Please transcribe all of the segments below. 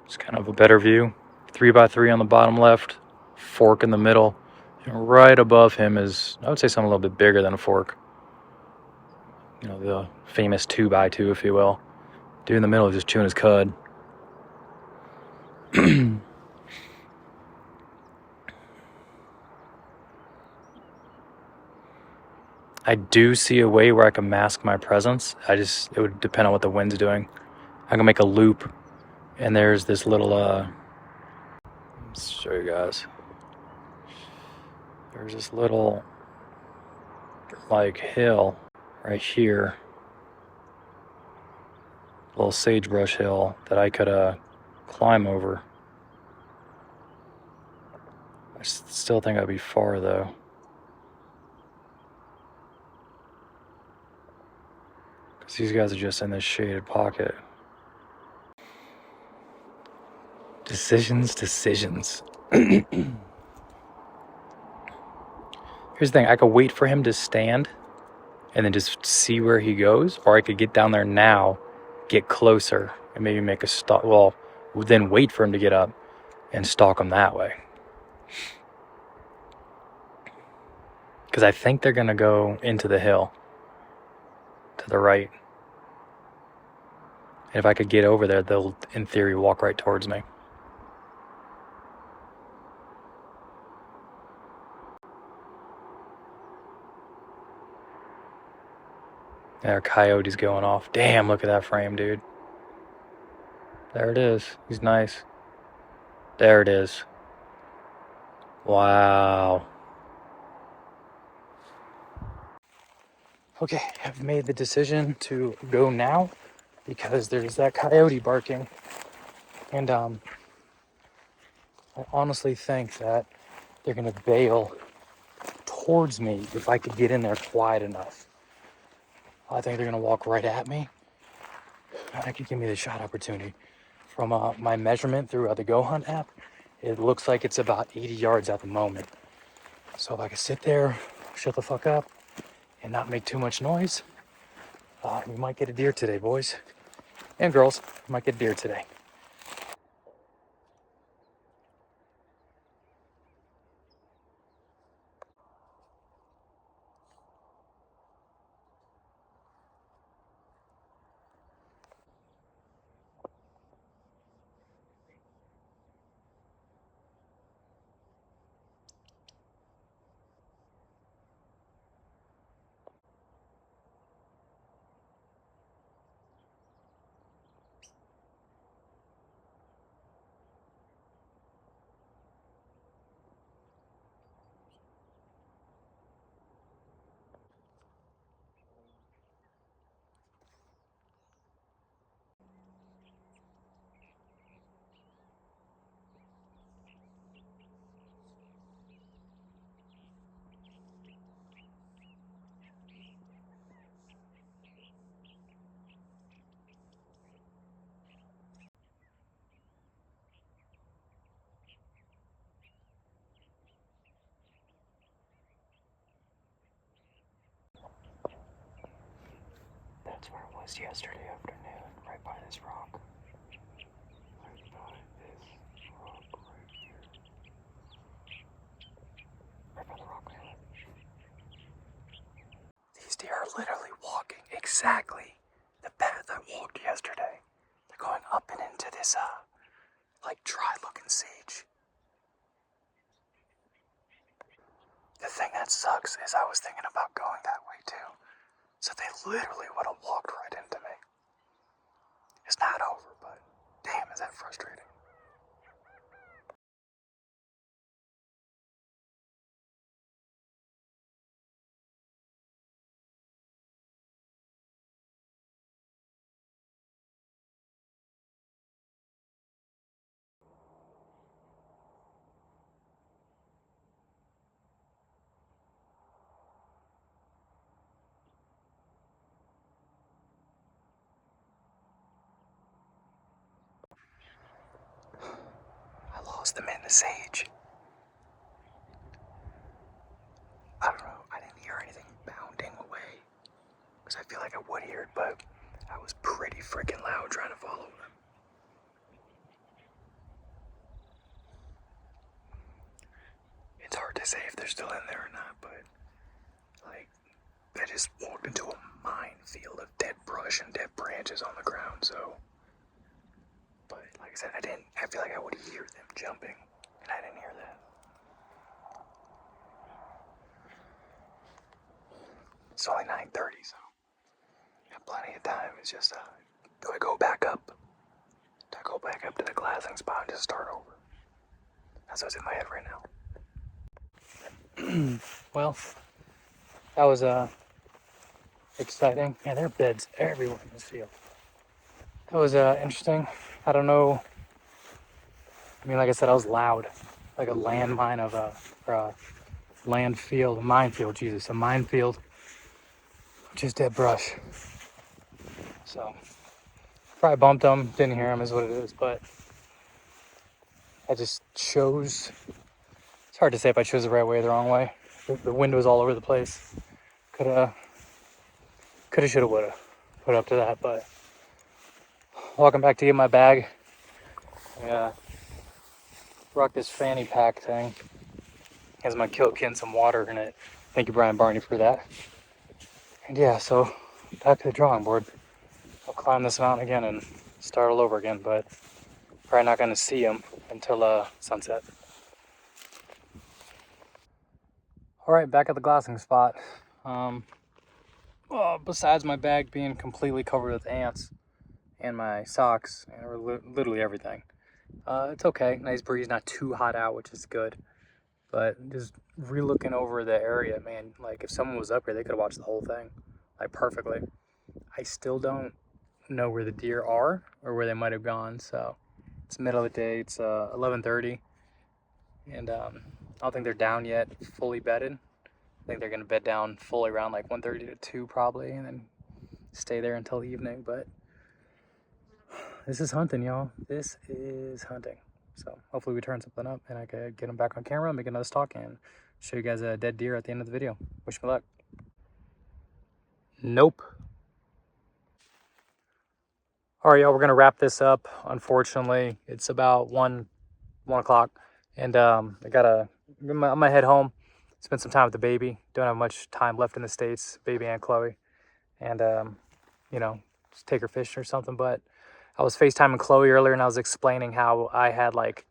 It's kind of a better view. 3x3 on the bottom left, fork in the middle, and right above him is, I would say, something a little bit bigger than a fork. You know, the famous 2x2, if you will. Dude in the middle is just chewing his cud. I do see a way where I can mask my presence. It would depend on what the wind's doing. I can make a loop, and there's this little, let's show you guys. There's this little, like, hill right here. Little sagebrush hill that I could, climb over. I still think I'd be far, though. Because these guys are just in this shaded pocket. Decisions. Here's the thing, I could wait for him to stand and then just see where he goes, or I could get down there now, get closer, and maybe make a stalk. Well, then wait for him to get up and stalk him that way. Because I think they're going to go into the hill to the right. And if I could get over there, they'll, in theory, walk right towards me. There, coyote's going off. Damn, look at that frame, dude. There it is. He's nice. There it is. Wow. Okay, I've made the decision to go now because there's that coyote barking. And I honestly think that they're going to bail towards me if I could get in there quiet enough. I think they're going to walk right at me. That could give me the shot opportunity. From my measurement through the Go Hunt app, it looks like it's about 80 yards at the moment. So if I could sit there, shut the fuck up, and not make too much noise, we might get a deer today, boys and girls. We might get a deer today. That's where it was yesterday afternoon, right by this rock. Right by this rock right here. Right by the rock there. These deer are literally walking exactly the path I walked yesterday. They're going up and into this, like dry looking sage. The thing that sucks is I was thinking about going that way too. So they literally would have walked right into me. It's not over, but damn, is that frustrating. I lost them in the sage. I don't know, I didn't hear anything bounding away. Because I feel like I would hear it, but I was pretty freaking loud trying to follow them. to say if they're still in there or not, but like I just walked into a minefield of dead brush and dead branches on the ground. So, but like I said, I feel like I would hear them jumping, and I didn't hear that. It's only 9:30, so got plenty of time. It's just do I go back up? Do I go back up to the glassing spot and just start over? That's what's in my head right now. Well, that was exciting. Yeah, there are beds everywhere in this field. That was interesting. I don't know. I mean, like I said, I was loud, like a landmine of a landfield, a minefield. Jesus, a minefield. Just dead brush. So probably bumped them. Didn't hear them, is what it is. But I just chose. It's hard to say if I chose the right way or the wrong way. The wind was all over the place. Coulda, shoulda, woulda. Put up to that, but walking back to get my bag. Yeah. Rock this fanny pack thing. Has my kilt kit and some water in it. Thank you, Brian Barney, for that. And yeah, so back to the drawing board. I'll climb this mountain again and start all over again, but probably not going to see them until sunset. All right, back at the glassing spot. Well, besides my bag being completely covered with ants and my socks and literally everything, it's okay. Nice breeze, not too hot out, which is good. But just re-looking over the area, man, like if someone was up here, they could have watched the whole thing, like perfectly. I still don't know where the deer are or where they might have gone. So it's middle of the day. It's 11:30, and I don't think they're down yet, fully bedded. I think they're gonna bed down fully around like 1:30 to 2 probably, and then stay there until evening. But this is hunting, y'all. This is hunting. So hopefully we turn something up and I could get them back on camera, make another stalk, and show you guys a dead deer at the end of the video. Wish me luck. Nope. All right, y'all, we're gonna wrap this up. Unfortunately, it's about 1 o'clock, and I'm gonna head home, spend some time with the baby. Don't have much time left in the States, baby and Chloe, and you know, just take her fishing or something. But I was FaceTiming Chloe earlier, and I was explaining how I had like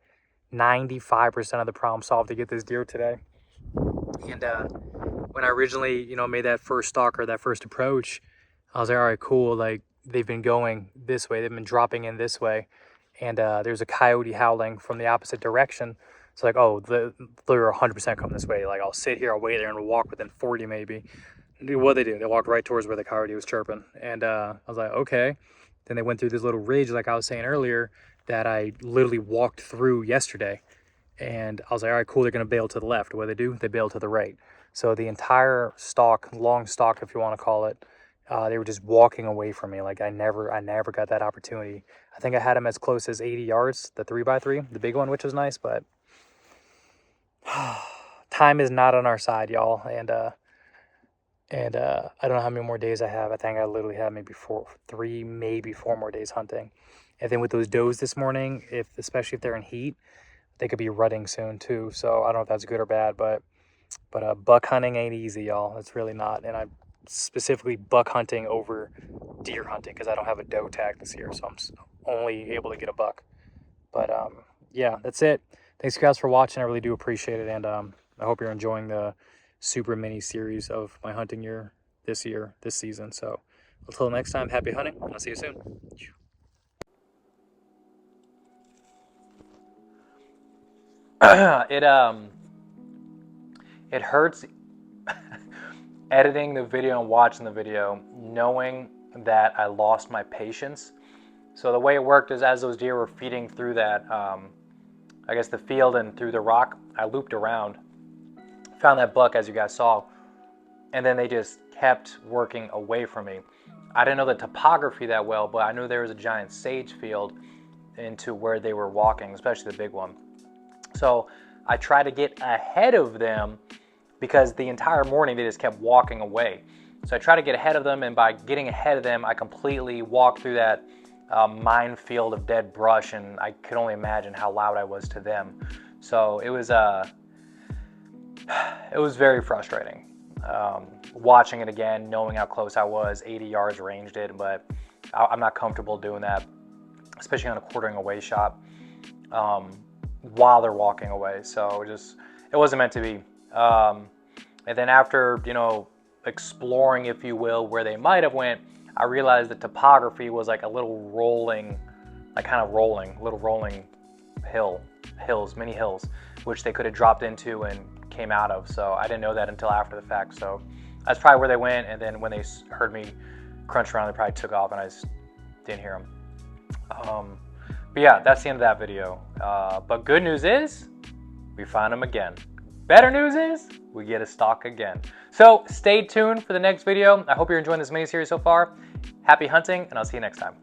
95% of the problem solved to get this deer today. And when I originally, made that first stalk or that first approach, I was like, all right, cool. Like they've been going this way, they've been dropping in this way, and there's a coyote howling from the opposite direction. So like, oh, they're 100% coming this way. Like I'll sit here, I'll wait there, and we'll walk within 40 maybe. What they do, they walked right towards where the coyote was chirping, and I was like, okay. Then they went through this little ridge, like I was saying earlier, that I literally walked through yesterday. And I was like, all right, cool, they're going to bail to the left. What do? They bail to the right. So the entire stalk, long stalk, if you want to call it, they were just walking away from me. Like I never got that opportunity. I think I had them as close as 80 yards, the 3x3, the big one, which was nice, but time is not on our side, y'all. And I don't know how many more days I have. I think I literally have maybe 3, maybe 4 more days hunting. And then with those does this morning, especially if they're in heat, they could be rutting soon too. So I don't know if that's good or bad, but buck hunting ain't easy, y'all. It's really not. And I'm specifically buck hunting over deer hunting because I don't have a doe tag this year, so I'm only able to get a buck. But yeah, that's it. Thanks guys for watching. I really do appreciate it, and I hope you're enjoying the super mini series of my hunting year this season. So until next time, happy hunting. I'll see you soon. It hurts editing the video and watching the video knowing that I lost my patience. So the way it worked is as those deer were feeding through that I guess the field and through the rock, I looped around, found that buck as you guys saw, and then they just kept working away from me. I didn't know the topography that well, but I knew there was a giant sage field into where they were walking, especially the big one. So I tried to get ahead of them because the entire morning they just kept walking away. So I tried to get ahead of them, and by getting ahead of them, I completely walked through that minefield of dead brush, and I could only imagine how loud I was to them. So it was it was very frustrating. Watching it again, knowing how close I was, 80 yards ranged it, but I'm not comfortable doing that, especially on a quartering away shot while they're walking away. So it wasn't meant to be. And then after, you know, exploring, if you will, where they might have went, I realized the topography was like a little rolling, like kind of rolling, little rolling hills, mini hills, which they could have dropped into and came out of. So I didn't know that until after the fact. So that's probably where they went. And then when they heard me crunch around, they probably took off and I just didn't hear them. But yeah, that's the end of that video. But good news is we find them again. Better news is we get a stalk again. So stay tuned for the next video. I hope you're enjoying this mini series so far. Happy hunting, and I'll see you next time.